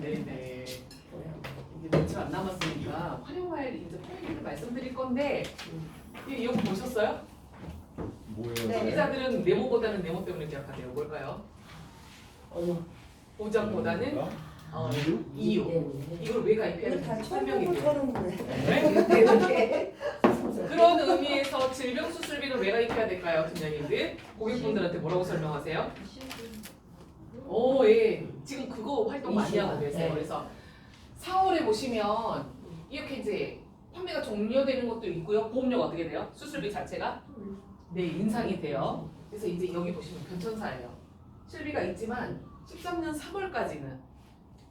네네. 이제 며칠 안 남았으니까 활용할 이제 포인트를 말씀드릴 건데 이거 보셨어요? 뭐예요? 소비자들은 네모보다는 네모 때문에 기억하세요. 뭘까요? 보장보다는 이유. 이걸 왜 가입해야 되는지 설명이 돼요. 네? 그런 의미에서 질병 수술비는 왜 가입해야 될까요, 팀장님들? 고객분들한테 뭐라고 설명하세요? 오, 예. 지금 그거 활동 많이 하고 계세요. 그래서 4월에 보시면 이렇게 이제 판매가 종료되는 것도 있고요. 보험료가 어떻게 돼요? 수술비 자체가 네, 인상이 돼요. 그래서 이제 여기 보시면 변천사예요. 실비가 있지만 13년 3월까지는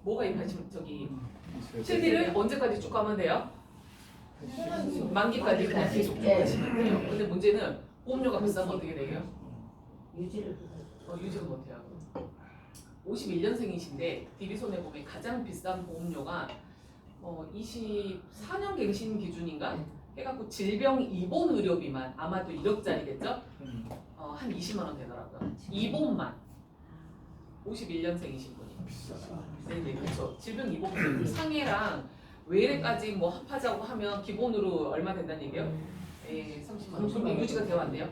뭐가 임하시면 저기 실비를 언제까지 쭉 가면 돼요? 만기까지 그냥 계속 쭉 가시면 돼요. 근데 문제는 보험료가 비싸면 어떻게 돼요? 유지를 못해요. 51년생이신데 DB손해보험의 가장 비싼 보험료가 24년 갱신 기준인가? 해갖고 질병 입원 의료비만 아마도 1억짜리겠죠? 한 20만 원 되더라고요. 입원만 51년생이신 분이. 네네, 그렇죠. 질병 입원 상해랑 외래까지 뭐 합하자고 하면 기본으로 얼마 된다는 얘기예요? 예, 30만 원. 그럼 유지가 되어 안 돼요?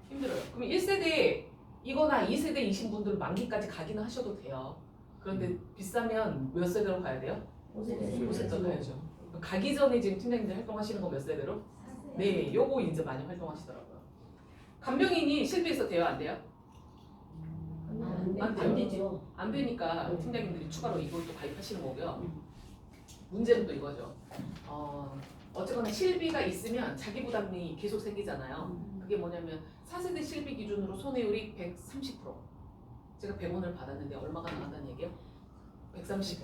힘들어요. 그럼 1세대 이거나 2세대이신 분들은 만기까지 가기는 하셔도 돼요. 그런데 비싸면 몇 세대로 가야 돼요? 5세대로 가야죠. 가기 전에 지금 팀장님들 활동하시는 거 몇 세대로? 네, 요거 이제 많이 활동하시더라고요. 간병인이 실비에서 돼요, 안 돼요? 안 되죠. 안 되니까 팀장님들이 추가로 이걸 또 가입하시는 거고요. 문제는 또 이거죠. 어쨌거나 실비가 있으면 자기 부담이 계속 생기잖아요. 그게 뭐냐면 4세대 실비 기준으로 손해율이 130%. 제가 100원을 받았는데 얼마가 나간다는 얘기예요? 130.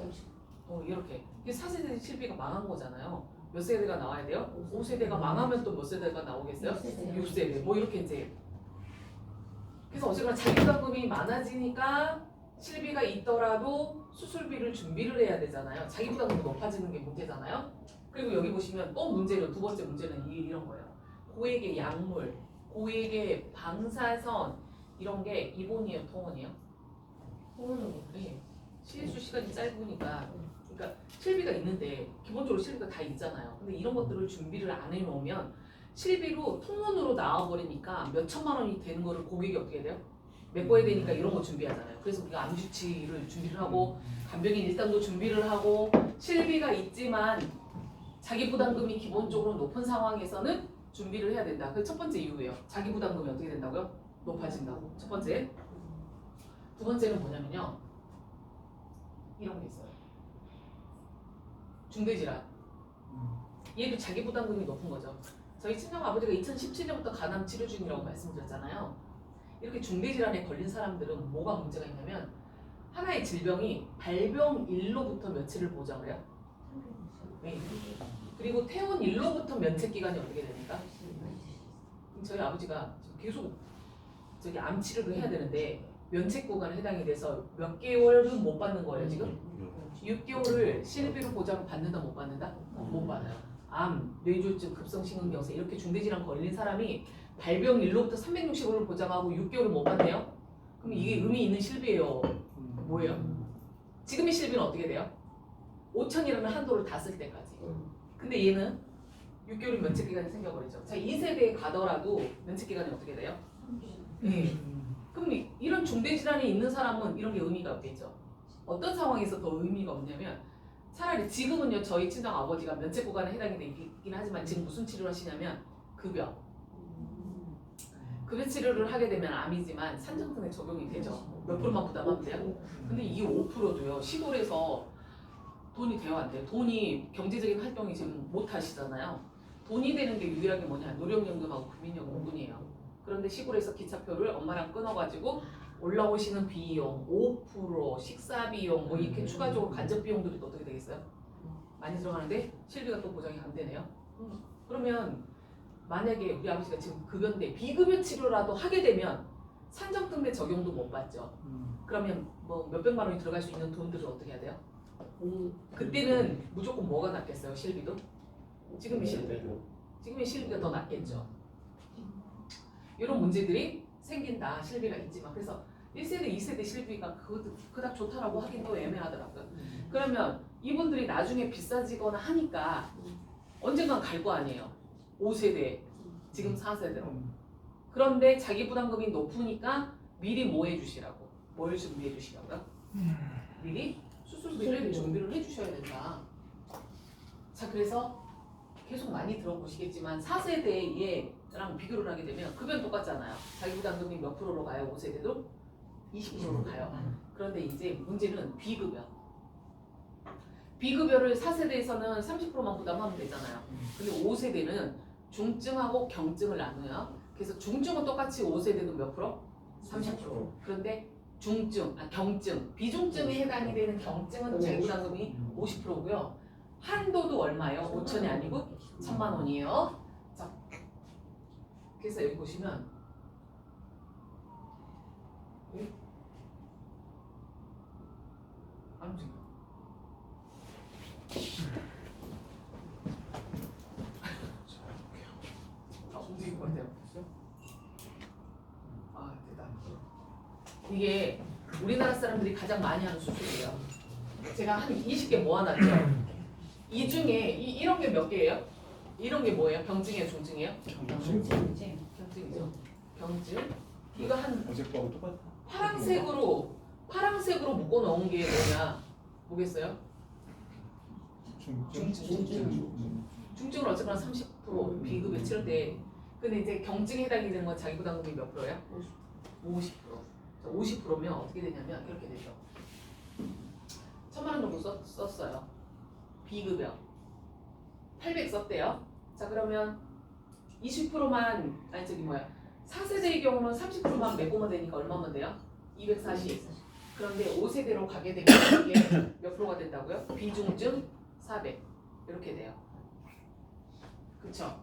이렇게. 4세대 실비가 망한 거잖아요. 몇 세대가 나와야 돼요? 5세대가 망하면 또 몇 세대가 나오겠어요? 6세대. 뭐 이렇게 이제. 그래서 어쨌거나 자기 부담금이 많아지니까 실비가 있더라도 수술비를 준비를 해야 되잖아요. 자기 부담금이 높아지는 게 문제잖아요. 그리고 여기 보시면 또 문제는 두 번째 문제는 이런 거예요. 고액의 약물, 고액의 방사선 이런 게 입원이에요, 통원이에요? 통원은 네. 실수 시간이 짧으니까 그러니까 실비가 있는데 기본적으로 실비가 다 있잖아요. 근데 이런 것들을 준비를 안 해놓으면 실비로 통원으로 나와버리니까 몇 천만 원이 되는 거를 고객이 어떻게 돼요? 메꿔야 되니까 이런 거 준비하잖아요. 그래서 우리가 암주치를 준비를 하고 간병인 일당도 준비를 하고 실비가 있지만 자기 부담금이 기본적으로 높은 상황에서는 준비를 해야 된다. 그 첫 번째 이유예요. 자기 부담금이 어떻게 된다고요? 높아진다고. 첫 번째. 두 번째는 뭐냐면요. 이런 게 있어요. 중대질환. 얘도 자기 부담금이 높은 거죠. 저희 친정 아버지가 2017년부터 간암 치료 중이라고 말씀드렸잖아요. 이렇게 중대질환에 걸린 사람들은 뭐가 문제가 있냐면 하나의 질병이 발병일로부터 며칠을 보장을 해요? 네. 그리고 퇴원일로부터 면책기간이 어떻게 됩니까? 저희 아버지가 계속 저기 암 치료를 해야 되는데 면책구간에 해당이 돼서 몇 개월은 못 받는 거예요 지금? 6개월을 실비로 보장을 받는다 못 받는다? 못 받아요. 암, 뇌졸중, 급성심근경색 이렇게 중대질환 걸린 사람이 발병일로부터 365를 보장하고 6개월을 못 받네요? 그럼 이게 의미 있는 실비예요? 뭐예요? 지금의 실비는 어떻게 돼요? 5천이라는 한도를 다 쓸 때까지. 근데 얘는 6개월 면책기간이 생겨버리죠. 자, 2세대에 가더라도 면책기간이 어떻게 돼요? 네. 그럼 이런 중대질환이 있는 사람은 이런 게 의미가 없겠죠. 어떤 상황에서 더 의미가 없냐면 차라리 지금은요 저희 친정 아버지가 면책구간에 해당이 되긴 하지만 지금 무슨 치료를 하시냐면 급여 치료를 하게 되면 암이지만 산정분에 적용이 되죠. 몇 프로만 부담하면 돼요. 근데 이 5%도요 시골에서 돈이 돼요 안 돼요? 돈이 경제적인 활동이 지금 못 하시잖아요. 돈이 되는 게 유일하게 뭐냐 노령연금하고 국민연금뿐이에요. 그런데 시골에서 기차표를 엄마랑 끊어가지고 올라오시는 비용, 5%, 식사 비용 뭐 이렇게 추가적으로 간접 비용들이 또 어떻게 되겠어요? 많이 들어가는데 실비가 또 보장이 안 되네요. 그러면 만약에 우리 아버지가 지금 급여인데 비급여 치료라도 하게 되면 산정등대 적용도 못 받죠. 그러면 뭐 몇백만 원이 들어갈 수 있는 돈들을 어떻게 해야 돼요? 그때는 무조건 뭐가 낫겠어요? 실비도? 지금의 실비. 지금의 실비가 더 낫겠죠. 이런 문제들이 생긴다. 실비가 있지만. 그래서 1세대, 2세대 실비가 그닥 좋다라고 하긴도 애매하더라고요. 그러면 이분들이 나중에 비싸지거나 하니까 언젠간 갈 거 아니에요. 5세대, 지금 4세대로. 그런데 자기 부담금이 높으니까 미리 뭐 해주시라고? 뭘 준비해 주시라고요? 미리 수술비를 준비를 해주셔야 된다. 자, 그래서 계속 많이 들어보시겠지만 4세대랑 비교를 하게 되면 급여는 똑같잖아요. 자기 부담금이 몇 프로로 가요? 5세대도 20%로 가요. 그런데 이제 문제는 비급여. 비급여를 4세대에서는 30%만 부담하면 되잖아요. 근데 5세대는 중증하고 경증을 나눠요. 그래서 중증은 똑같이 5세대도 몇 프로? 30%. 그런데 경증, 비중증에 해당이 되는 경증은 자기 부담금이 50%고요. 한도도 얼마예요? 5천이 아니고 1,000만 원이에요. 자, 그래서 여기 보시면 안 움직여. 움직일 것 같아요. 아, 대단. 이게 우리나라 사람들이 가장 많이 하는 수술이에요. 제가 한 20개 모아놨죠. 이 중에 이런 게 몇 개예요? 이런 게 뭐예요? 병증이에요, 중증이에요? 병증이죠. 병증. 이거 한 어제거하고 똑같아. 파란색으로 묶어 놓은 게 뭐냐? 뭐겠어요? 중증은 어쨌거나 30% 비급여 치를 때. 근데 이제 경증에 해당이 되는 건 자기 부담금이 몇 프로예요? 50%. 50%면 어떻게 되냐면 이렇게 되죠. 1,000만 원 정도 썼어요. 비급여 800 썼대요. 자, 그러면 20%만 4세대의 경우는 30%만 메꾸면 되니까 얼마면 돼요? 240. 그런데 5세대로 가게 되면 이게 몇 프로가 된다고요? 비중증 400 이렇게 돼요. 그쵸?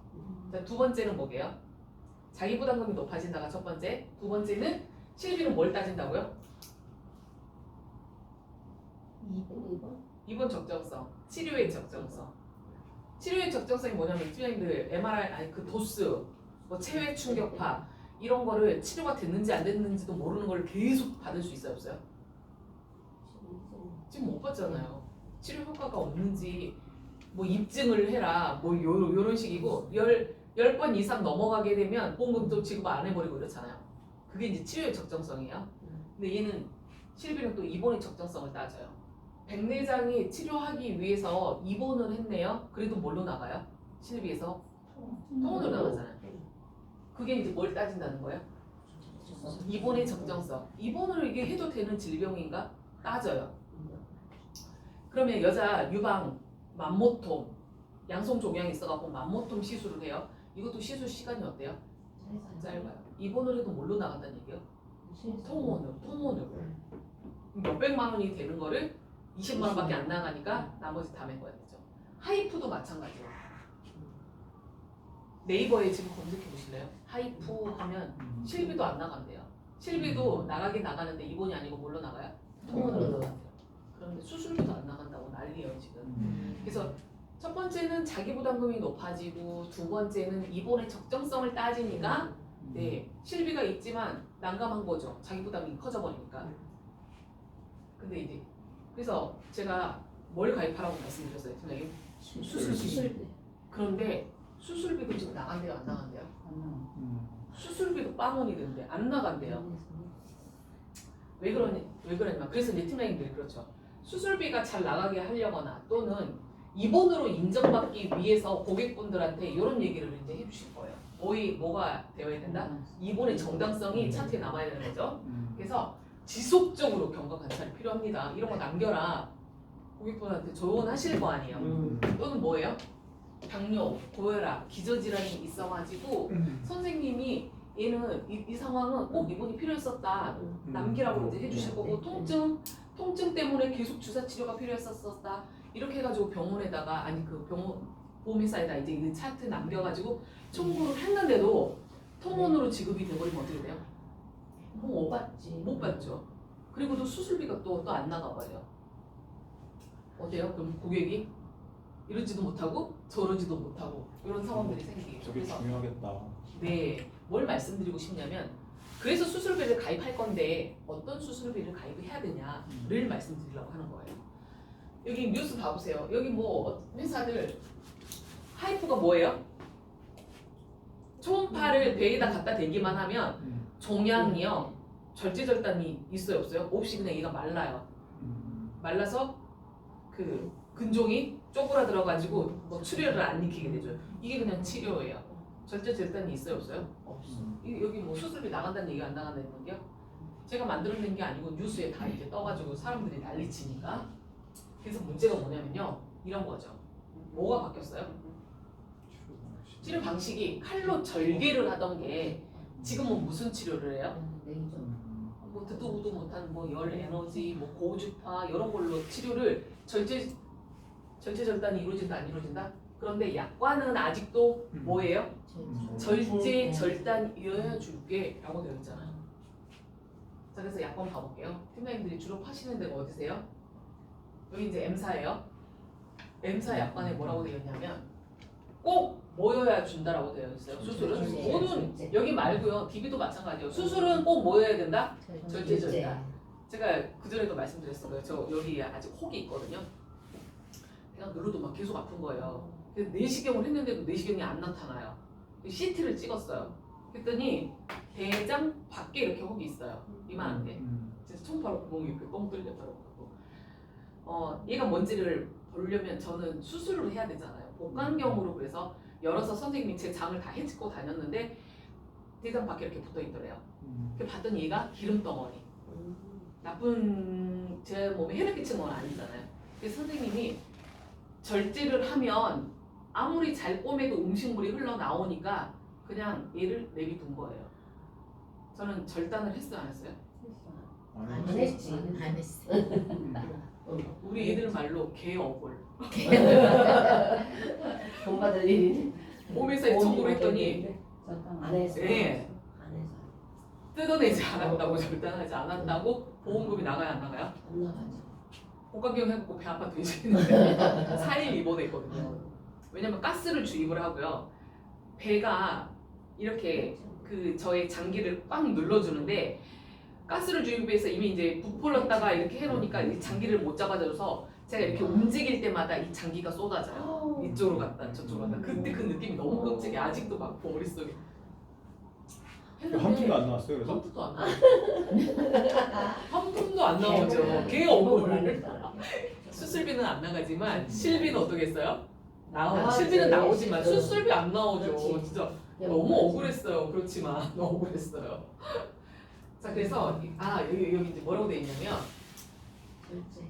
자, 두 번째는 뭐게요? 자기 부담금이 높아진다가 첫 번째. 두 번째는 실비는 뭘 따진다고요? 2번 적정성. 치료의 적정성. 치료의 적정성이 뭐냐면 팀장님들 MRI 그 도수, 뭐 체외 충격파 이런 거를 치료가 됐는지 안 됐는지도 모르는 걸 계속 받을 수 있어요, 없어요? 지금 못 받잖아요. 치료 효과가 없는지 뭐 입증을 해라 뭐 요런 식이고 10번 이상 넘어가게 되면 보험금도 지급 안 해버리고 이렇잖아요. 그게 이제 치료의 적정성이에요. 근데 얘는 실비는 또 입원의 적정성을 따져요. 백내장이 치료하기 위해서 입원을 했네요. 그래도 뭘로 나가요? 실비에서 통원으로 나가잖아요. 그게 이제 뭘 따진다는 거예요? 입원의 적정성. 입원을 이게 해도 되는 질병인가? 따져요. 그러면 여자 유방 만모통 양성 종양이 있어갖고 만모통 시술을 해요. 이것도 시술 시간이 어때요? 짧아요. 입원을 해도 뭘로 나간다는 얘기예요? 통원으로. 몇백만 원이 되는 거를 20만 원밖에 안 나가니까 나머지 다 메꿔야 되죠. 하이프도 마찬가지예요. 네이버에 지금 검색해 보실래요? 하이프 하면 실비도 안 나간대요. 실비도 나가긴 나가는데 입원이 아니고 뭘로 나가요? 통원으로 나간대요. 그런데 수술비도 안 나간다고 난리예요 지금. 그래서 첫 번째는 자기 부담금이 높아지고 두 번째는 입원의 적정성을 따지니까 네, 실비가 있지만 난감한 거죠. 자기 부담이 커져버리니까. 근데 이제 그래서 제가 뭘 가입하라고 말씀드렸어요, 팀장님? 수술비. 그런데 수술비도 지금 나간대요, 안 나간대요? 수술비도 빵원이 되는데 안 나간대요. 왜 그러냐면 그래서 이제 팀장님들이 그렇죠. 수술비가 잘 나가게 하려거나 또는 입원으로 인정받기 위해서 고객분들한테 이런 얘기를 이제 해주실 거예요. 뭐가 되어야 된다? 입원의 정당성이 차트에 남아야 되는 거죠. 그래서 지속적으로 경과 관찰이 필요합니다. 이런 거 남겨라. 고객분한테 조언하실 거 아니에요. 또는 뭐예요? 당뇨, 고혈압, 기저질환이 있어가지고 선생님이 얘는 이 상황은 꼭 입원이 필요했었다. 남기라고 이제 해주실 거고 통증 때문에 계속 주사 치료가 필요했었다. 이렇게 해가지고 병원에다가 그 보험회사에다 이제 이 차트 남겨가지고 청구를 했는데도 통원으로 지급이 돼버리면 어떻게 돼요? 못 받죠. 그리고 또 수술비가 또 안 나가버려요. 어때요? 그럼 고객이 이러지도 못하고 저러지도 못하고 이런 상황들이 생기죠. 저게 중요하겠다. 네, 뭘 말씀드리고 싶냐면 그래서 수술비를 가입할 건데 어떤 수술비를 가입을 해야 되냐를 말씀드리려고 하는 거예요. 여기 뉴스 봐보세요. 여기 뭐 회사들 하이프가 뭐예요? 초음파를 배에다 갖다 대기만 하면 종양이요, 절제절단이 있어요 없어요? 없이 그냥 얘가 말라요. 말라서 그 근종이 쪼그라들어가지고 뭐 출혈을 안 일으키게 되죠. 이게 그냥 치료예요. 절제절단이 있어요 없어요? 없어. 여기 뭐 수술비 나간다는 얘기가 안 나간다는 건데요. 제가 만들어낸 게 아니고 뉴스에 다 이제 떠가지고 사람들이 난리치니까. 그래서 문제가 뭐냐면요, 이런 거죠. 뭐가 바뀌었어요? 치료 방식이 칼로 절개를 하던 게 지금은 무슨 치료를 해요? 뭐 듣도 보도 못한 뭐 열 에너지, 뭐 고주파 이런 걸로 치료를 절제절단이 이루어진다 안 이루어진다? 그런데 약관은 아직도 뭐예요? 절제절단이어야 줄게 라고 되어 있잖아요. 자, 그래서 약관 봐볼게요. 팀장님들이 주로 파시는 데가 어디세요? 여기 이제 M사예요. M사 약관에 뭐라고 되어 있냐면 꼭 모여야 준다라고 되어 있어요. 수술은 모든 여기 말고요. DB도 마찬가지예요. 수술은 꼭 모여야 된다. 절제절단. 제가 그 전에도 말씀드렸어요. 저 여기 아직 혹이 있거든요. 그냥 눌러도 막 계속 아픈 거예요. 그래서 내시경을 했는데도 내시경이 안 나타나요. CT를 찍었어요. 그랬더니 대장 밖에 이렇게 혹이 있어요. 이만한데. 진짜 초음파로 구멍이 이렇게 뻥 뚫렸더라고요. 얘가 뭔지를 보려면 저는 수술을 해야 되잖아요. 복강경으로. 그래서 열어서 선생님이 제 장을 다 해찍고 다녔는데 대장 밖에 이렇게 붙어 있더래요. 봤더니 얘가 기름 덩어리. 나쁜 제 몸에 해를 끼치는 건 아니잖아요. 그래서 선생님이 절제를 하면 아무리 잘 꼬매도 음식물이 흘러나오니까 그냥 얘를 내비둔 거예요. 저는 절단을 했어요 안 했어요? 안 했지. 안 했어. 우리 애들 말로 개억울. 돈 받을 일이. 몸에서 이쪽으로 했더니 안 했어. 네. 안 해서. 뜯어내지 않았다고, 절단하지 않았다고 보험금이 나가야 안 나가요? 안 나가죠. 복강경 해보고 배 아파 되시는데 4일 입원했거든요. 왜냐면 가스를 주입을 하고요. 배가 이렇게 그 저의 장기를 꽉 눌러주는데 가스를 주입해서 이미 이제 부풀렀다가 이렇게 해놓으니까 이 장기를 못 잡아줘서 제가 이렇게 움직일 때마다 이 장기가 쏟아져요. 이쪽으로 갔다 저쪽으로 갔다. 그때 그 느낌이 너무 끔찍해. 아직도 막 머릿속에. 한 푼도 안 나왔어요, 그래서? 한 푼도 안 나와요. 한 푼도 안 나오죠. 걔 억울을. 수술비는 안 나가지만 실비는 어떠겠어요? 실비는 나오지만 수술비 안 나오죠. 진짜 너무 억울했어요. 그렇지만 너무 억울했어요. 자, 그래서 여기 이제 뭐라고 되어 있냐면 절제.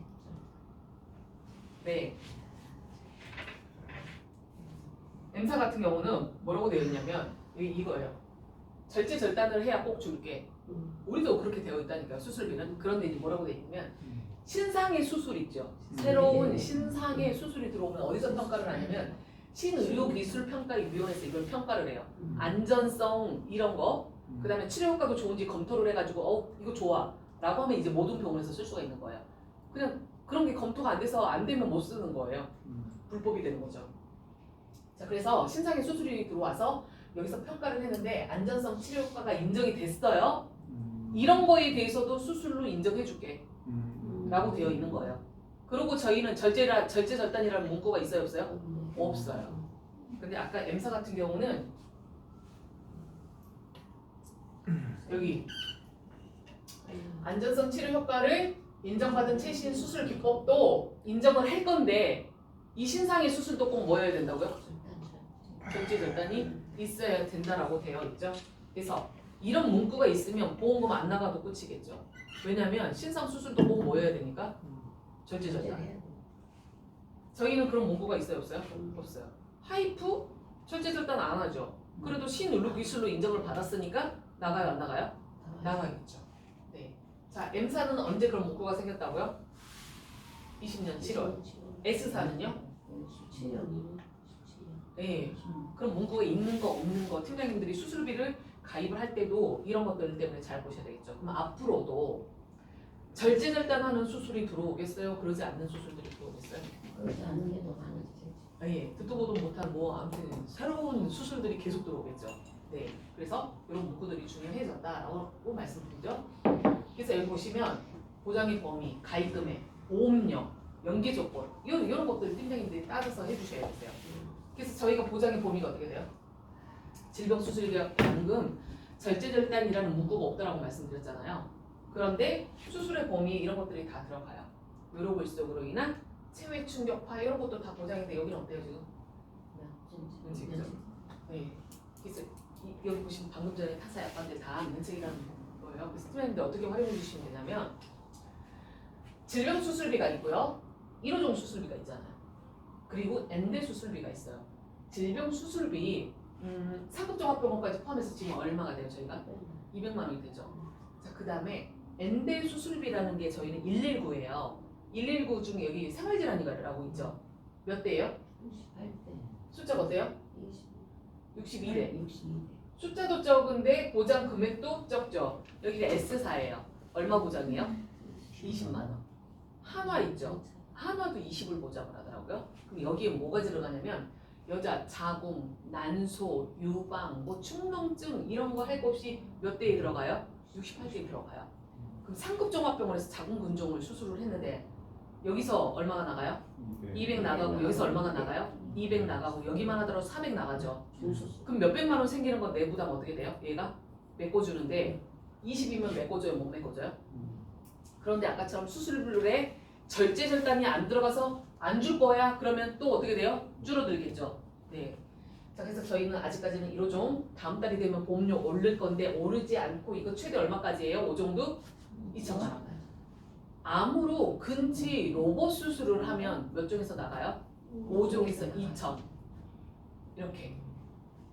네. M사 같은 경우는 뭐라고 되어 있냐면 이거예요. 절제절단을 해야 꼭 줄게. 우리도 그렇게 되어 있다니까요. 수술비는. 그런데 이제 뭐라고 되어 있냐면 신상의 수술 있죠. 새로운 신상의 수술이 들어오면 어디서 평가를 하냐면 신의료기술평가위원회에서 이걸 평가를 해요. 안전성 이런 거, 그 다음에 치료 효과도 좋은지 검토를 해가지고 이거 좋아 라고 하면 이제 모든 병원에서 쓸 수가 있는 거예요. 그냥 그런 게 검토가 안 돼서 안 되면 못 쓰는 거예요. 불법이 되는 거죠. 자, 그래서 신상의 수술이 들어와서 여기서 평가를 했는데 안전성 치료 효과가 인정이 됐어요. 이런 거에 대해서도 수술로 인정해줄게 라고 되어 있는 거예요. 그리고 저희는 절제절단이라는 문구가 있어요 없어요? 없어요. 근데 아까 M사 같은 경우는 여기 안전성 치료 효과를 인정받은 최신 수술 기법도 인정을 할 건데 이 신상의 수술도 꼭 모여야 된다고요? 절제절단이 있어야 된다라고 되어 있죠. 그래서 이런 문구가 있으면 보험금 안 나가도 끝이겠죠. 왜냐면 신상 수술도 꼭 모여야 되니까 절제절단. 저희는 그런 문구가 있어요 없어요? 없어요. 하이프 절제절단 안 하죠. 그래도 신의료 기술로 인정을 받았으니까 나가요 안 나가요? 나가겠죠. 네. 자, M사는 언제 그런 문구가 생겼다고요? 20년 7월. S사는요? 17년이요. 네. 그럼 문구가 있는 거 없는 거 팀장님들이 수술비를 가입을 할 때도 이런 것들 때문에 잘 보셔야 되겠죠. 그럼 앞으로도 절제절단하는 수술이 들어오겠어요? 그러지 않는 수술들이 들어오겠어요? 그렇지 않은 게 더 많아지겠지. 예. 듣도 보도 못한 뭐 아무튼 새로운 수술들이 계속 들어오겠죠. 네, 그래서 이런 문구들이 중요해졌다라고 말씀드리죠. 그래서 여기 보시면 보장의 범위, 가입 금액, 보험료, 연계 조건 이런 것들을 팀장님들이 따져서 해주셔야 되세요. 그래서 저희가 보장의 범위가 어떻게 돼요? 질병수술계약 방금 절제절단이라는 문구가 없다라고 말씀드렸잖아요. 그런데 수술의 범위 이런 것들이 다 들어가요. 의료불속으로 인한 체외 충격파 이런 것도 다 보장이 돼. 여기는 어때요 지금? 면책이죠. 네. 그래서 여기 보시면 방금 전에 타사 약관들 다 면책이라는 거예요. 그래서 팀장님들 어떻게 활용해 주시면 되냐면 질병 수술비가 있고요. 1호종 수술비가 있잖아요. 그리고 엔대 수술비가 있어요. 질병 수술비 상급 종합병원까지 포함해서 지금 얼마가 돼요? 저희가 200만 원이 되죠. 자, 그 다음에 엔대 수술비라는 게 저희는 119예요. 119 중에 여기 생활질환이라고 있죠. 몇 대예요? 68대. 숫자가 어때요? 62대. 62대. 숫자도 적은데 보장 금액도 적죠. 여기가 S사예요. 얼마 보장이에요? 20만 원. 한화 있죠. 한화도 20을 보장을 하더라고요. 그럼 여기에 뭐가 들어가냐면 여자 자궁, 난소, 유방, 뭐 축농증 이런 거 할 것 없이 몇 대에 들어가요? 68대에 들어가요. 그럼 상급 종합병원에서 자궁 근종을 수술을 했는데 여기서 얼마가 나가요? 200 나가고 여기서 얼마가 나가요? 200 나가고 여기만 하더라도 400 나가죠. 그럼 몇백만 원 생기는 건 내 부담 어떻게 돼요? 얘가 메꿔주는데 20이면 메꿔줘요? 못 메꿔줘요? 그런데 아까처럼 수술비에 절제절단이 안 들어가서 안 줄 거야? 그러면 또 어떻게 돼요? 줄어들겠죠. 네. 자, 그래서 저희는 아직까지는 1호종 다음 달이 되면 보험료 오를 건데 오르지 않고 이거 최대 얼마까지예요? 5종도 2천만 원. 암으로 근치 로봇 수술을 하면 몇 종에서 나가요? 5종에서 2천. 이렇게.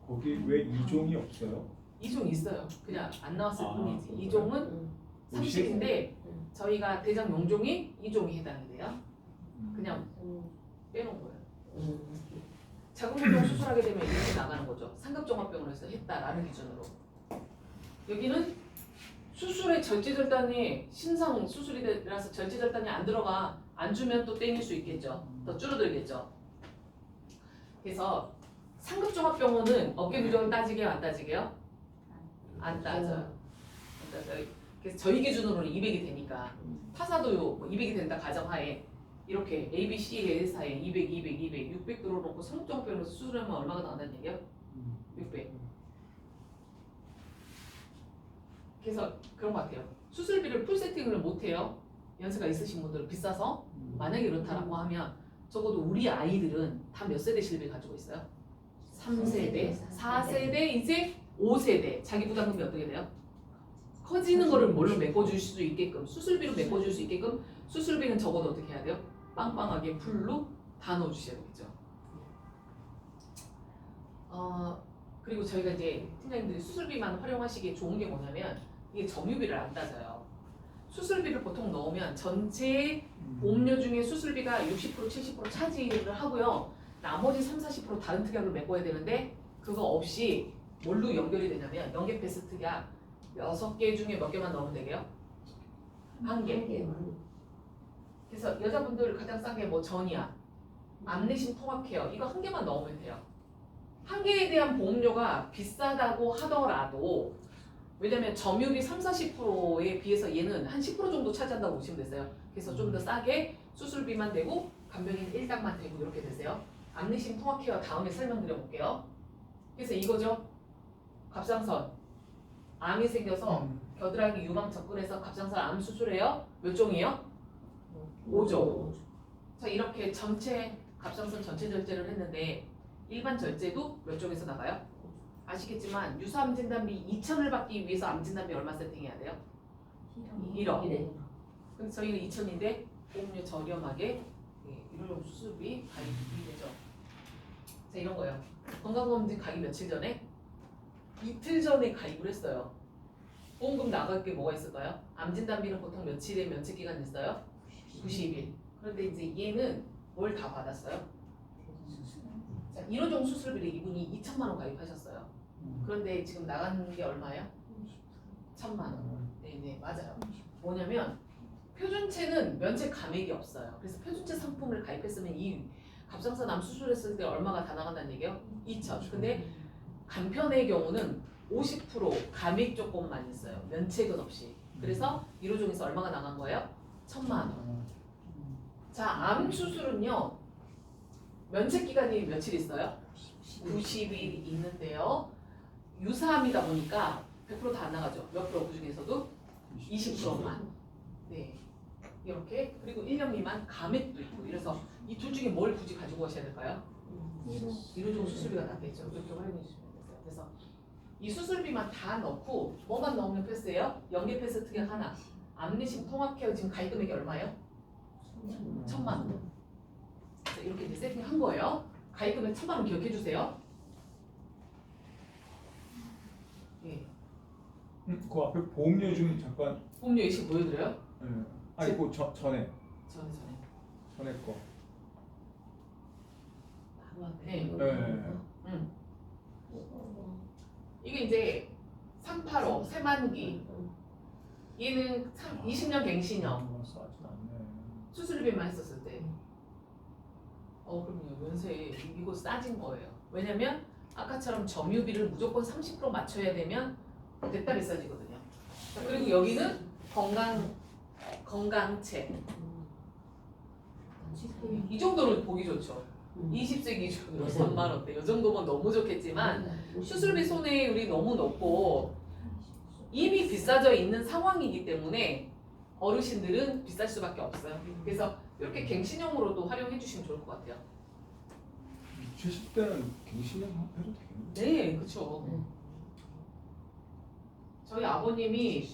거기 왜 2종이 없어요? 2종 있어요. 그냥 안 나왔을 아, 뿐이지. 그렇구나. 2종은 30인데 저희가 대장 용종이 2종이 해당이 돼요. 그냥 빼놓은 거예요. 자궁근종 수술하게 되면 이렇게 나가는 거죠. 상급종합병원에서 했다라는 기준으로. 여기는 수술의 절제절단이 신상 수술이라서 절제절단이 안 들어가. 안 주면 또 땡길 수 있겠죠. 더 줄어들겠죠. 그래서 상급종합병원은 어깨 규정을 따지게요, 안 따지게요? 안 따져요. 안 따져요. 그래서 저희 기준으로는 200이 되니까 타사도 뭐 200이 된다 가정하에 이렇게 A, B, C, A사에 200, 200, 200, 600 들어놓고 상급종합병원에서 수술하면 얼마가 나온다는 얘기예요? 600. 그래서 그런 것 같아요. 수술비를 풀 세팅을 못해요. 연세가 있으신 분들은 비싸서 만약에 이렇다라고 하면 적어도 우리 아이들은 다 몇 세대 실비 가지고 있어요? 3세대, 4세대, 이제 5세대. 자기 부담금이 어떻게 돼요? 커지는 거를 뭘로 메꿔줄 수 있게끔 수술비로 메꿔줄 수 있게끔 수술비는 적어도 어떻게 해야 돼요? 빵빵하게 풀로 다 넣어주셔야 되겠죠. 그리고 저희가 이제 팀장님들이 수술비만 활용하시기에 좋은 게 뭐냐면 이게 점유비를 안 따져요. 수술비를 보통 넣으면 전체 보험료 중에 수술비가 60% 70% 차지를 하고요. 나머지 30-40% 다른 특약을 메꿔야 되는데 그거 없이 뭘로 연결이 되냐면 연계 패스 특약 6개 중에 몇 개만 넣으면 되게요? 1개. 그래서 여자분들 가장 싼 게 뭐 전이야, 암내심 통합케어 이거 1개만 넣으면 돼요. 1개에 대한 보험료가 비싸다고 하더라도 왜냐면 점유비 30-40%에 비해서 얘는 한 10% 정도 차지한다고 보시면 되세요. 그래서 좀 더 싸게 수술비만 되고 간병인 1당만 되고 이렇게 되세요. 암내심 통합케어 다음에 설명드려 볼게요. 그래서 이거죠. 갑상선 암이 생겨서 겨드랑이 유방 접근해서 갑상선 암 수술해요. 몇 종이에요? 5종. 자, 이렇게 전체 갑상선 전체 절제를 했는데 일반 절제도 몇 종에서 나가요? 아시겠지만 유사암 진단비 2,000을 받기 위해서 암 진단비 얼마 세팅해야 돼요? 1억. 근데 저희는 2,000인데 보험료 저렴하게 일회용 수술비 가입이 되죠. 자, 이런 거예요. 건강검진 가기 며칠 전에? 이틀 전에 가입을 했어요. 보험금 나갈 게 뭐가 있을까요? 암 진단비는 보통 며칠의 면책 기간이 있어요? 90일. 그런데 이제 얘는 뭘 다 받았어요? 자, 1호종 수술비를 이분이 2천만 원 가입하셨어요. 그런데 지금 나가는 게 얼마예요? 1,000만 원. 네네, 맞아요. 뭐냐면 표준체는 면책 감액이 없어요. 그래서 표준체 상품을 가입했으면 이 갑상선 암 수술했을 때 얼마가 다 나간다는 얘기예요? 2천. 근데 간편의 경우는 50% 감액 조건만 있어요. 면책은 없이. 그래서 1호종에서 얼마가 나간 거예요? 1,000만 원. 자, 암 수술은요. 면책 기간이 며칠 있어요? 90일 있는데요. 유사암이다 보니까 100% 다 안 나가죠. 몇 프로 그 중에서도 20%만. 네. 이렇게 그리고 1년 미만 감액도 있고 이래서 이 둘 중에 뭘 굳이 가지고 가셔야 될까요? 1호종 수술비가 낫겠죠. 이렇게 활용해 주시면 되세요. 그래서 이 수술비만 다 넣고 뭐만 넣으면 패스예요? 연계 패스 특약 하나. 암내심 통합케어 지금 가입 금액이 얼마예요? 1,000만 원. 자, 이렇게 이제 세팅한 거예요. 가입 금액 1,000만 원 기억해 주세요. 예. 그 앞에 보험료 좀 잠깐. 보험료 예시 보여드려요? 예. 아니 그 전에 전에. 거. 바로 앞에 네. 있는 네. 거. 이게 이제 385 새만기. 얘는 20년 갱신형. 싸진 않네. 수술비만 했었을 때. 그럼요. 연세 이거 싸진 거예요. 왜냐면 아까처럼 점유비를 무조건 30% 맞춰야 되면 됐다 비싸지거든요. 자, 그리고 여기는 건강책. 이 정도로 보기 좋죠. 20세 기준으로 3만 원대. 이 정도면 너무 좋겠지만 수술비 손해율이 너무 높고 이미 비싸져 있는 상황이기 때문에 어르신들은 비쌀 수밖에 없어요. 그래서 이렇게 갱신형으로도 활용해 주시면 좋을 것 같아요. 70대는 갱신형 해도 되겠네. 네, 그렇죠. 저희 아버님이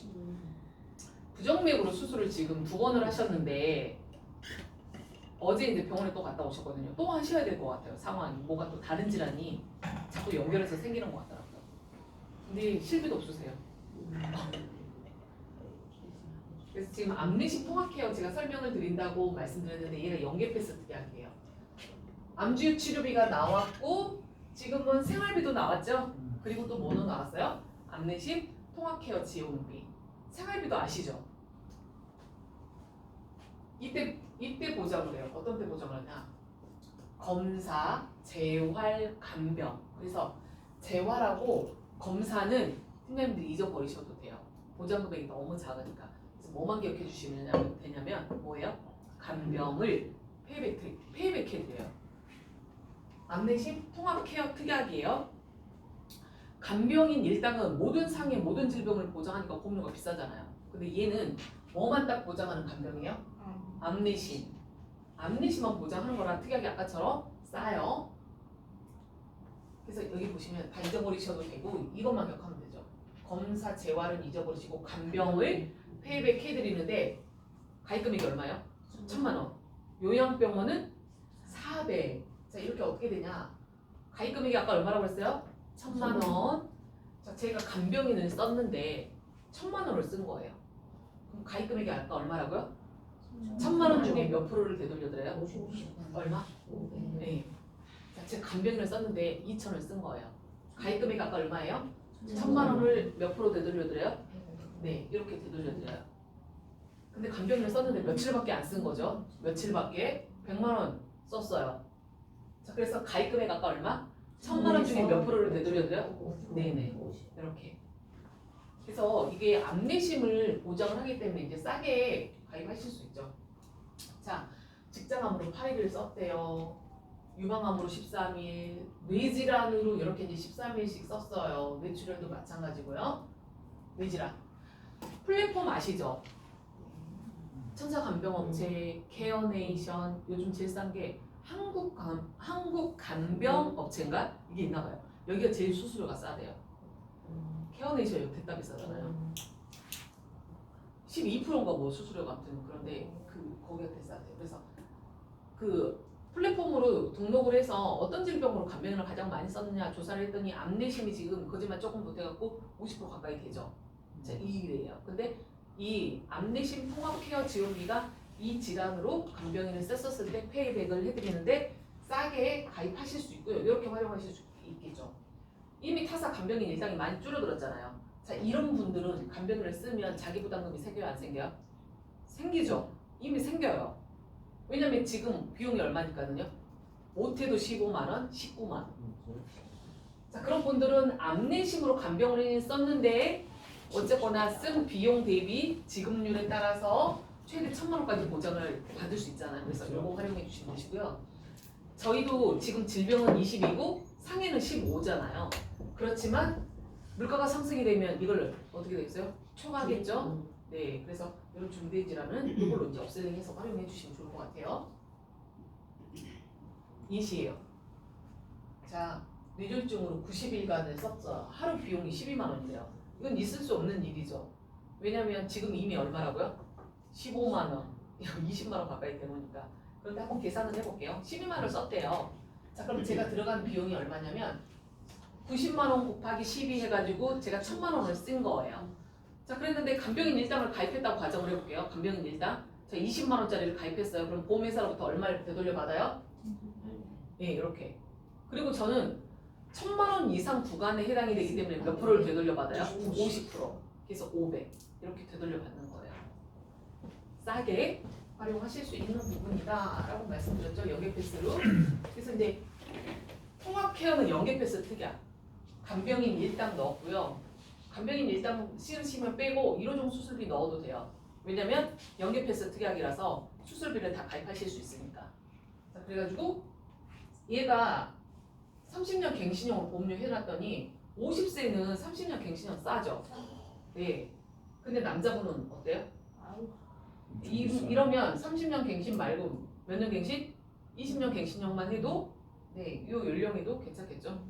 부정맥으로 수술을 지금 2번을 하셨는데 어제 이제 병원에 또 갔다 오셨거든요. 또 하셔야 될 것 같아요. 상황이 뭐가 또 다른 질환이 자꾸 연결해서 생기는 것 같더라고요. 근데 실비도 없으세요. 그래서 지금 암내심 통합케어 제가 설명을 드린다고 말씀드렸는데 얘가 연계 패스 특약이에요. 암주 치료비가 나왔고 지금은 생활비도 나왔죠. 그리고 또 뭐는 나왔어요? 암내심 통합케어 지원비. 생활비도 아시죠? 이때 보장을 해요. 어떤 때 보장을 하냐? 검사, 재활, 간병. 그래서 재활하고 검사는 팀장님들이 잊어버리셔도 돼요. 보장 금액이 너무 작으니까. 그래서 뭐만 기억해 주시면 되냐면 뭐예요? 간병을 페이백해야 돼요. 암내심 통합케어 특약이에요. 간병인 일당은 모든 상해 모든 질병을 보장하니까 보험료가 비싸잖아요. 근데 얘는 뭐만 딱 보장하는 간병이에요? 암내심만 보장하는 거라 특약이 아까처럼 싸요. 그래서 여기 보시면 다 잊어버리셔도 되고 이것만 기억하면 되죠. 검사 재활은 잊어버리시고 간병을 페이백 해드리는데 가입금액이 얼마요? 1,000만 원. 요양병원은 400. 자 이렇게 어떻게 되냐? 가입금액이 아까 얼마라고 했어요? 1,000만 원. 자 제가 간병인을 썼는데 1,000만 원을 쓴 거예요. 그럼 가입금액이 아까 얼마라고요? 1,000만 원 중에 몇 프로를 되돌려드려요? 얼마? 네. 자, 제가 간병인을 썼는데 2,000을 쓴 거예요. 가입금액이 아까 얼마예요? 1,000만 원을 몇 프로 되돌려드려요? 네, 이렇게 되돌려드려요. 근데 간병인을 썼는데 며칠밖에 안 쓴 거죠? 며칠밖에? 100만 원 썼어요. 자, 그래서 가입금액 아까 얼마? 1,000만 원 중에 몇 프로를 되돌려드려요? 네네. 이렇게. 그래서 이게 암내심을 보장을 하기 때문에 이제 싸게 가입하실 수 있죠. 자, 직장암으로 8일을 썼대요. 유방암으로 13일, 뇌질환으로 이렇게 이제 13일씩 썼어요. 뇌출혈도 마찬가지고요. 뇌질환. 플랫폼 아시죠? 천사간병업체, 케어네이션, 요즘 제일 싼 게 한국간병업체인가? 이게 있나봐요. 여기가 제일 수수료가 싸대요. 케어네이션 됐다 비싸잖아요. 12%인가 뭐 수수료가 아무튼 그런데 거기가 되게 싸대요. 그래서 그 플랫폼으로 등록을 해서 어떤 질병으로 간병인을 가장 많이 썼느냐 조사를 했더니 암내심이 지금 거짓말 조금 못해갖고 50% 가까이 되죠. 자, 이 일이에요. 근데 이 암내심 통합케어 지원비가 이 질환으로 간병인을 썼을 때 페이백을 해드리는데 싸게 가입하실 수 있고요. 이렇게 활용하실 수 있겠죠. 이미 타사 간병인 일당이 많이 줄어들었잖아요. 자, 이런 분들은 간병인을 쓰면 자기 부담금이 생겨요, 안 생겨요? 생기죠. 이미 생겨요. 왜냐면 지금 비용이 얼마니까요? 못해도 15만 원, 19만 원. 자, 그런 분들은 암내심으로 간병을 썼는데 어쨌거나 쓴 비용 대비 지급률에 따라서 최대 1,000만 원까지 보장을 받을 수 있잖아요. 그래서 이거 활용해 주시면 되시고요. 저희도 지금 질병은 20이고 상해는 15잖아요. 그렇지만 물가가 상승이 되면 이걸 어떻게 되겠어요? 초과하겠죠? 네, 그래서 이런 중대 질환은 이걸로 이제 업셀링해서 활용해 주시면 좋을 것 같아요. 예시예요. 자, 뇌졸중으로 90일간을 썼어. 하루 비용이 12만 원이래요. 이건 있을 수 없는 일이죠. 왜냐면 지금 이미 얼마라고요? 15만 원, 20만 원 가까이 되니까. 그런데 한번 계산을 해볼게요. 12만 원을 썼대요. 자, 그럼 제가 들어간 비용이 얼마냐면 90만 원 곱하기 12 해가지고 제가 1,000만 원을 쓴 거예요. 자, 그랬는데 간병인 일당을 가입했다고 가정을 해볼게요. 간병인 일당. 자, 20만 원짜리를 가입했어요. 그럼 보험회사로부터 얼마를 되돌려 받아요? 네, 이렇게. 그리고 저는 1,000만 원 이상 구간에 해당이 되기 때문에 몇 프로를 되돌려 받아요? 50%. 그래서 500. 이렇게 되돌려 받는 거예요. 싸게 활용하실 수 있는 부분이다라고 말씀드렸죠. 연계 패스로. 그래서 이제 통합 케어는 연계 패스 특약. 간병인 일당 넣었고요. 간병인 일당 싫으시면 빼고 1호종 수술비 넣어도 돼요. 왜냐면 연계 패스 특약이라서 수술비를 다 가입하실 수 있으니까. 자, 그래가지고 얘가 30년 갱신형으로 보험료 해놨더니 50세는 30년 갱신형 싸죠. 네. 근데 남자분은 어때요? 이러면 30년 갱신 말고 몇 년 갱신? 20년 갱신형만 해도 네, 이 연령에도 괜찮겠죠?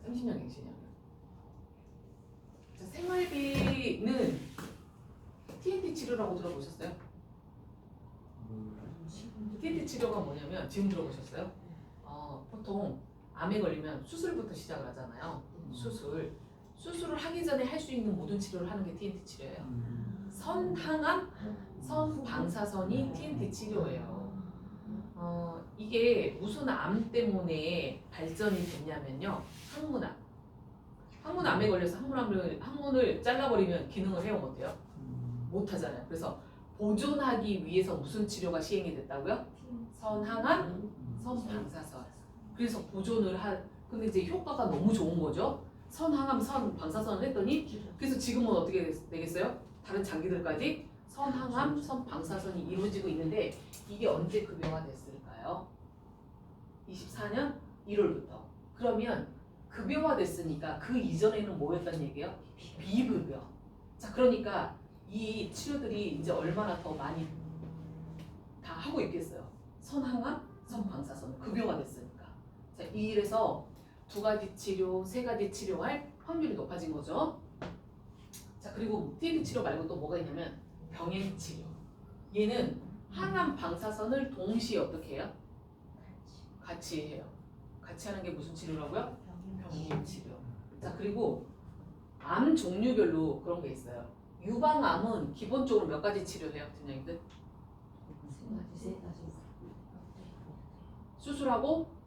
30년 갱신형. 자, 생활비는 TNT 치료라고 들어보셨어요? TNT 치료가 뭐냐면 지금 들어보셨어요? 보통 암에 걸리면 수술부터 시작을 하잖아요. 수술을 하기 전에 할 수 있는 모든 치료를 하는 게 TNT 치료예요. 선항암, 선방사선이 TNT 치료예요. 이게 무슨 암 때문에 발전이 됐냐면요. 항문암에 걸려서 항문을 잘라버리면 기능을 해요, 못해요? 못하잖아요. 그래서 보존하기 위해서 무슨 치료가 시행이 됐다고요? 선항암, 선방사선. 그래서 근데 이제 효과가 너무 좋은 거죠. 선항암, 선방사선을 했더니 그래서 지금은 어떻게 되겠어요? 다른 장기들까지 선항암, 선방사선이 이루어지고 있는데 이게 언제 급여가 됐을까요? 24년 1월부터. 그러면 급여화 됐으니까 그 이전에는 뭐였단 얘기예요? 비급여. 자, 그러니까 이 치료들이 이제 얼마나 더 많이 다 하고 있겠어요. 선항암, 선방사선 급여가 됐으니까. 자, 이 일에서 2가지 치료, 3가지 치료할 확률이 높아진 거죠. 자, 그리고 TNT 치료 말고 또 뭐가 있냐면 병행 치료. 얘는 항암 방사선을 동시에 어떻게 해요? 같이 해요. 같이 하는 게 무슨 치료라고요? 병행 치료. 자, 그리고 암 종류별로 그런 게 있어요. 유방암은 기본적으로 몇 가지 치료해요, 팀장님들? 3가지. 수술하고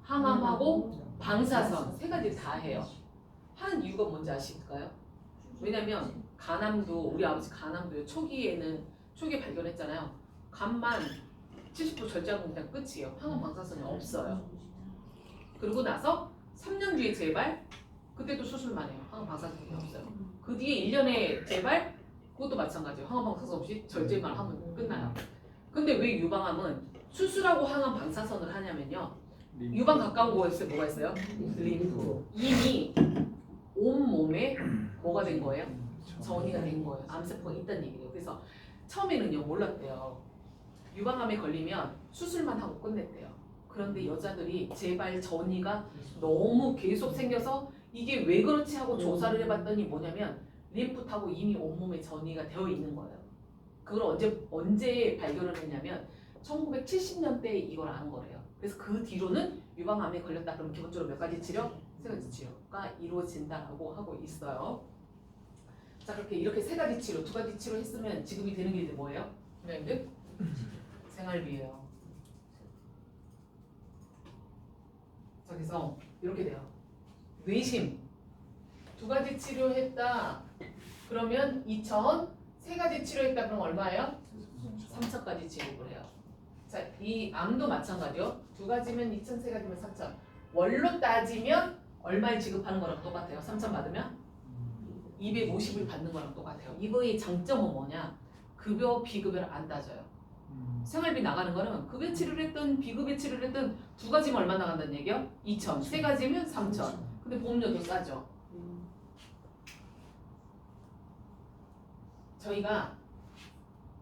항암하고 방사선 3가지 다 해요. 하는 이유가 뭔지 아실까요? 왜냐면 간암도 우리 아버지 간암도요. 초기에 발견했잖아요. 간만 70% 절제하면 그냥 끝이에요. 항암 방사선이 없어요. 그리고 나서 3년 뒤에 재발, 그때도 수술만 해요. 항암 방사선이 없어요. 그 뒤에 1년에 재발, 그것도 마찬가지예요. 항암 방사선 없이 절제만 하면 끝나요. 근데 왜 유방암은 수술하고 항암 방사선을 하냐면요. 유방 가까운 곳에 뭐가 있어요? 림프. 이미 온 몸에 뭐가 된 거예요? 전이가 된 거예요. 암세포가 있다는 얘기예요. 그래서 처음에는요 몰랐대요. 유방암에 걸리면 수술만 하고 끝냈대요. 그런데 여자들이 재발 전이가 너무 계속 생겨서 이게 왜 그렇지 하고 조사를 해봤더니 뭐냐면 림프 타고 이미 온몸에 전이가 되어 있는 거예요. 그걸 언제 발견을 했냐면 1970년대에 이걸 안 거래요. 그래서 그 뒤로는 유방암에 걸렸다 그러면 기본적으로 몇 가지 치료? 3가지 치료가 이루어진다라고 하고 있어요. 자, 이렇게 3가지 치료, 2가지 치료 했으면 지급이 되는 게 뭐예요? 선생님들? 생활비예요. 자, 그래서 이렇게 돼요. 뇌심 2가지 치료했다 그러면 2,000, 3가지 치료했다 그럼 얼마예요? 3,000까지 지급을 해요. 자, 이 암도 마찬가지요. 2가지면 2,000, 3가지면 3,000. 월로 따지면 얼마에 지급하는 거랑 똑같아요. 3천 받으면 250을 받는 거랑 똑같아요. 이거의 장점은 뭐냐? 급여, 비급여를 안 따져요. 생활비 나가는 거는 급여 치료를 했든 비급여 치료를 했든 두 가지면 얼마 나간다는 얘기야? 2천. 세 가지면 3천. 근데 보험료도 싸죠. 저희가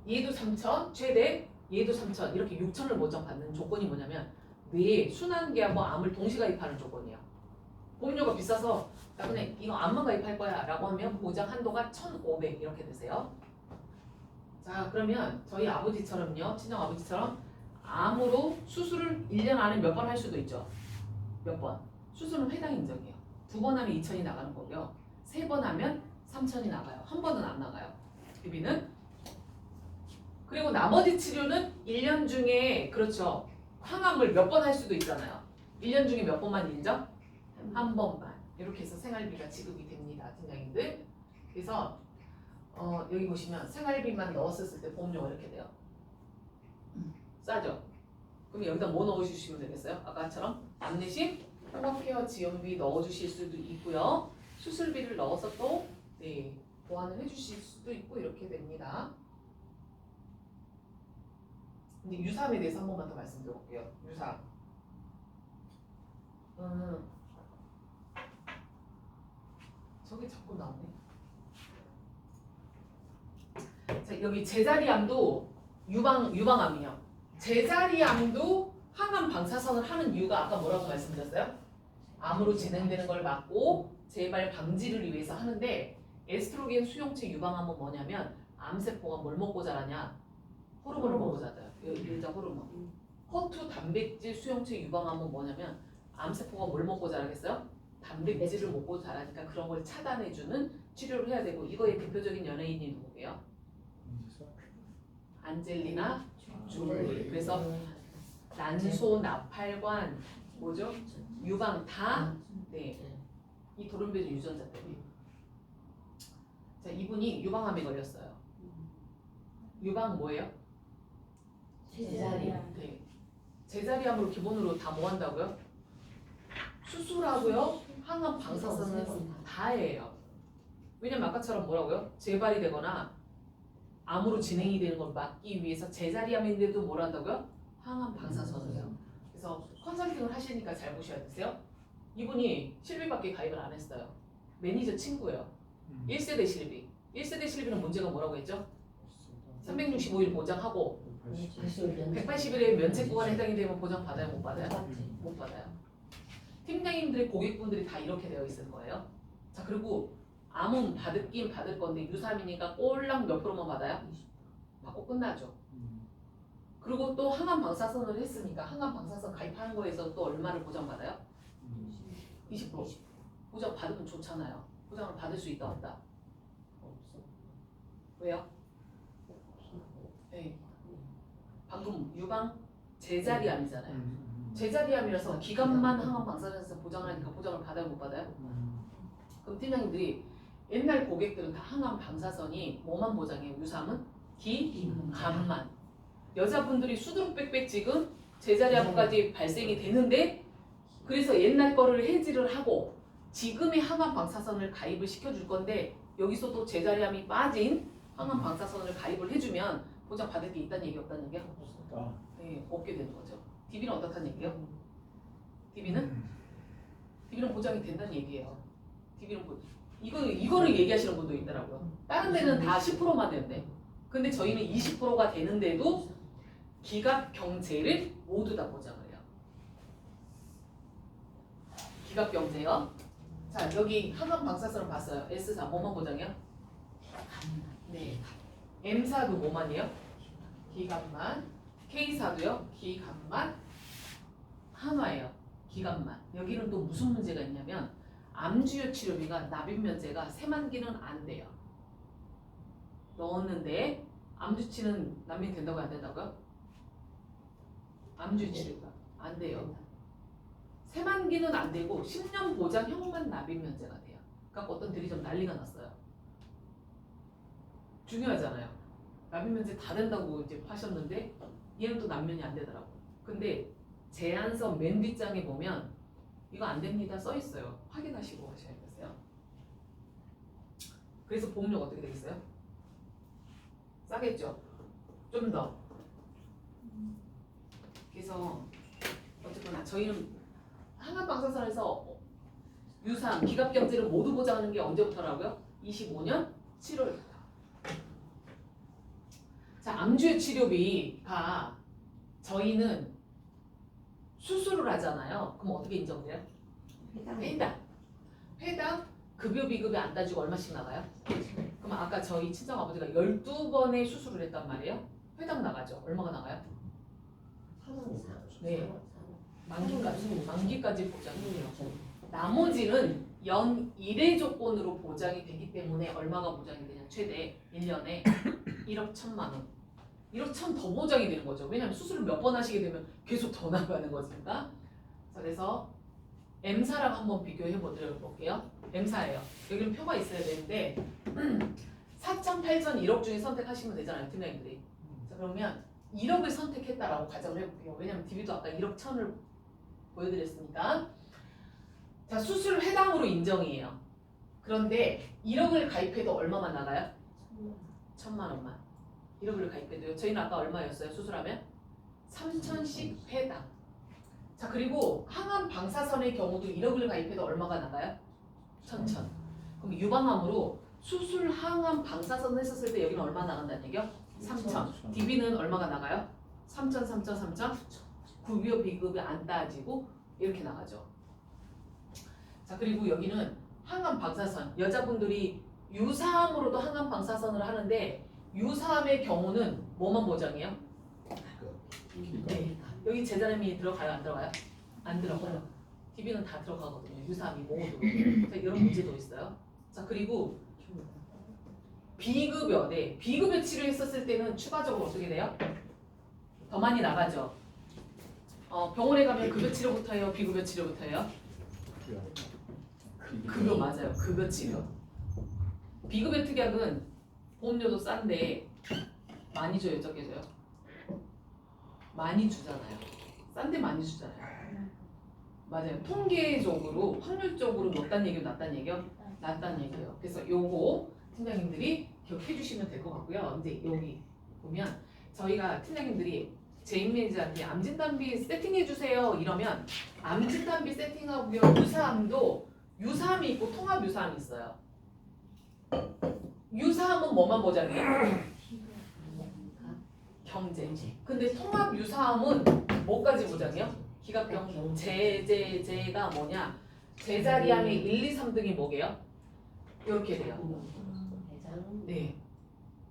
얘도 3천, 최대 얘도 3천 이렇게 6천을 보장받는 조건이 뭐냐면 뇌 순환계하고 암을 동시 가입하는 조건이에요. 보험료가 비싸서 나 그냥 이거 암만 가입할 거야 라고 하면 보장 한도가 1,500 이렇게 되세요. 자 그러면 저희 아버지처럼요, 친정 아버지처럼 암으로 수술을 1년 안에 몇 번 할 수도 있죠. 몇 번. 수술은 회당 인정이에요. 2번 하면 2천이 나가는 거고요. 3번 하면 3천이 나가요. 한 번은 안 나가요. 비비는. 그리고 나머지 치료는 1년 중에 그렇죠. 항암을 몇 번 할 수도 있잖아요. 1년 중에 몇 번만 인정? 한 번만. 이렇게 해서 생활비가 지급이 됩니다. 팀장님들. 그래서 여기 보시면 생활비만 넣었을 때 보험료가 이렇게 돼요. 싸죠? 그럼 여기다 뭐 넣어주시면 되겠어요? 아까처럼 안내심, 통합케어 지원비 넣어주실 수도 있고요. 수술비를 넣어서 또 보완을 해주실 수도 있고 이렇게 됩니다. 근데 유사암에 대해서 한 번만 더 말씀드려볼게요. 유사암. 저게 자꾸 나오네. 자, 여기 제자리암도 유방암이요. 제자리암도 항암 방사선을 하는 이유가 아까 뭐라고 말씀드렸어요? 암으로 진행되는 걸 막고 재발 방지를 위해서 하는데 에스트로겐 수용체 유방암은 뭐냐면 암세포가 뭘 먹고 자라냐? 호르몬을 먹고 자라요. 일자 호르몬. 허투 단백질 수용체 유방암은 뭐냐면 암세포가 뭘 먹고 자라겠어요? 단백질을 먹고 자라니까 그런 걸 차단해주는 치료를 해야 되고 이거의 대표적인 연예인이 누구예요? 안젤리나 졸리. 그래서 난소, 나팔관, 뭐죠? 유방 다 이 돌연변이 유전자 때문에. 자, 이분이 유방암에 걸렸어요. 유방 뭐예요? 제자리암. 네. 제자리암으로 기본으로 다 뭐 한다고요? 수술하고요. 항암 방사선을 다 해요. 왜냐면 아까처럼 뭐라고요? 재발이 되거나 암으로 진행이 되는 걸 막기 위해서 제자리암인데도 뭘 한다고요? 항암 방사선을 해요. 그래서 컨설팅을 하시니까 잘 보셔야 되세요. 이분이 실비밖에 가입을 안 했어요. 매니저 친구예요. 1세대 실비. 1세대 실비는 문제가 뭐라고 했죠? 365일 보장하고 180일의 면책 구간에 해당이 되면 보장 받아요? 못 받아요? 못 받아요. 팀장님들의 고객분들이 다 이렇게 되어 있을 거예요. 자 그리고 암은 받긴 받을 건데 유사암이니까 꼴랑 몇 프로만 받아요? 받고 끝나죠. 그리고 또 항암 방사선을 했으니까 항암 방사선 가입하는 거에서 또 얼마를 보장받아요? 20%. 보장 받으면 좋잖아요. 보장을 받을 수 있다 없다? 왜요? 네. 방금 유방 제자리암이잖아요. 제자리암이라서 기간만 항암 방사선에서 보장하니까 보장을 받아요 못 받아요? 그럼 팀장님들이 옛날 고객들은 다 항암 방사선이 뭐만 보장해요? 유사암은 기간만. 여자분들이 수두룩 빽빽 지금 제자리암까지 발생이 되는데 그래서 옛날 거를 해지를 하고 지금의 항암 방사선을 가입을 시켜줄 건데 여기서도 제자리암이 빠진 항암 방사선을 가입을 해주면 보장 받을 게 있다는 얘기 없다는 얘기야? 네, 없게 되는 거죠. DB는 어떻다는 얘기예요? DB는 보장이 된다는 얘기예요. DB는 이거를 얘기하시는 분도 있더라고요. 다른 데는 다 10%만 된대. 근데 저희는 20%가 되는데도 기갑경제를 모두 다 보장을 해요. 기갑경제요. 자 여기 항암 방사선을 봤어요. S4 뭐만 보장해요? 네. M4도 뭐만이에요? 기갑만. K4도요? 기갑만. 한화예요. 기갑만. 여기는 또 무슨 문제가 있냐면 암주요 치료비가 납입면제가 세만기는 안 돼요. 넣었는데 암주치는 납입 된다고요? 안 된다고요? 암주 치료가 안 돼요. 세만기는 안 되고 10년 보장형만 납입면제가 돼요. 그러니까 어떤 들이 좀 난리가 났어요. 중요하잖아요. 납입면제 다 된다고 이제 하셨는데 얘는 또 납면이 안 되더라고. 근데 제안서 맨 뒷장에 보면 이거 안 됩니다. 써 있어요. 확인하시고 하셔야겠어요. 그래서 보험료가 어떻게 되겠어요? 싸겠죠? 좀 더. 그래서 어쨌거나 저희는 한강방사선에서 유사암, 기갑경제를 모두 보장하는 게 언제부터라고요? 25년 7월부터. 자, 암주의 치료비가 저희는 수술을 하잖아요. 그럼 어떻게 인정돼요? 회당 급여 비급이 안 따지고 얼마씩 나가요? 그럼 아까 저희 친정 아버지가 12번의 수술을 했단 말이에요. 회당 나가죠. 얼마가 나가요? 네. 만기까지 보장해요. 나머지는 연 1회 조건으로 보장이 되기 때문에 얼마가 보장이 되냐? 최대 1년에 1억 1천만 원. 1억 1천 더 보장이 되는 거죠. 왜냐하면 수술을 몇 번 하시게 되면 계속 더 나가는 거니까. 그래서 M사랑 한번 비교해 보도록 볼게요. M사예요. 여기는 표가 있어야 되는데 4천, 8천, 1억 중에 선택하시면 되잖아요. 팀장님들이. 자, 그러면 1억을 선택했다라고 가정을 해볼게요. 왜냐하면 DB도 아까 1억 1천을 보여드렸으니까. 자, 수술 회당으로 인정이에요. 그런데 1억을 가입해도 얼마만 나가요? 1천만 원만. 1억을 가입해도요. 저희는 아까 얼마였어요? 수술하면? 3천씩 회당. 자, 그리고 항암 방사선의 경우도 1억을 가입해도 얼마가 나가요? 1,000. 그럼 유방암으로 수술 항암 방사선 했었을 때 여기는 얼마 나간다는 얘기요? 3천. DB는 얼마가 나가요? 3천, 3천, 3천. 급여 비급이 안 따지고 이렇게 나가죠. 자, 그리고 여기는 항암 방사선. 여자분들이 유사암으로도 항암 방사선을 하는데 유사암의 경우는 뭐만 보장해요? 네. 여기 재자름이 들어가요? 안 들어가요? 안 들어가요. DB는 다 들어가거든요. 유사암이 모두. 자, 이런 문제도 있어요. 자, 그리고 비급여. 네. 비급여 치료했었을 때는 추가적으로 어떻게 돼요? 더 많이 나가죠. 병원에 가면 급여 치료부터 해요? 비급여 치료부터 해요? 급여 맞아요. 급여 치료. 비급여 특약은 보험료도 싼데 많이 줘요, 적게 줘요? 많이 주잖아요. 싼데 많이 주잖아요. 맞아요. 통계적으로 확률적으로 높다는 얘기요, 낮다는 얘기요? 낮다는 얘기예요. 그래서 요거 팀장님들이 기억해 주시면 될 것 같고요. 이제 여기 보면 저희가 팀장님들이 제인 매니저한테 암진단비 세팅해 주세요 이러면 암진단비 세팅하고요. 유사암도 유사암이 있고 통합 유사암이 있어요. 유사암은 뭐만 보장해요? 경제. 근데 통합 유사암은 뭐까지 보장해요? 기갑경 제가 뭐냐? 제자리암의 1, 2, 3등이 뭐게요? 이렇게 돼요. 네.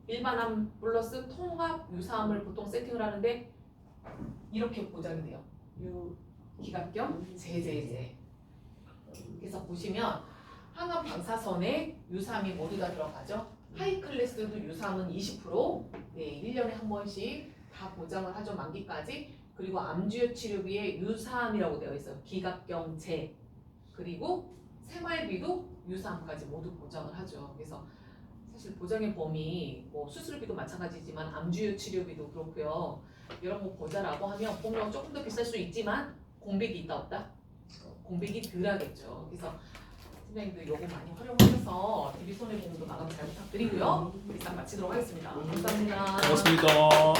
일반암 플러스 통합 유사암을 보통 세팅을 하는데 이렇게 보장이 돼요. 기갑경 제제제. 그래서 보시면 항암 방사선에 유사암이 모두 다 들어가죠. 하이 클래스도 유사암은 20%, 네, 1년에 한 번씩 다 보장을 하죠. 만기까지. 그리고 암주요 치료비에 유사암이라고 되어 있어요. 기갑경제. 그리고 생활비도 유사암까지 모두 보장을 하죠. 그래서 사실 보장의 범위, 뭐 수술비도 마찬가지지만 암주요 치료비도 그렇고요. 이런 거 보자라고 하면 보험료가 조금 더 비쌀 수 있지만 공백이 있다 없다? 공백이 덜하겠죠. 그래서 팀장님들 요거 많이 활용하셔서 DB 손해보험도 마감 잘 부탁드리고요. 이상 마치도록 하겠습니다. 감사합니다. 고맙습니다.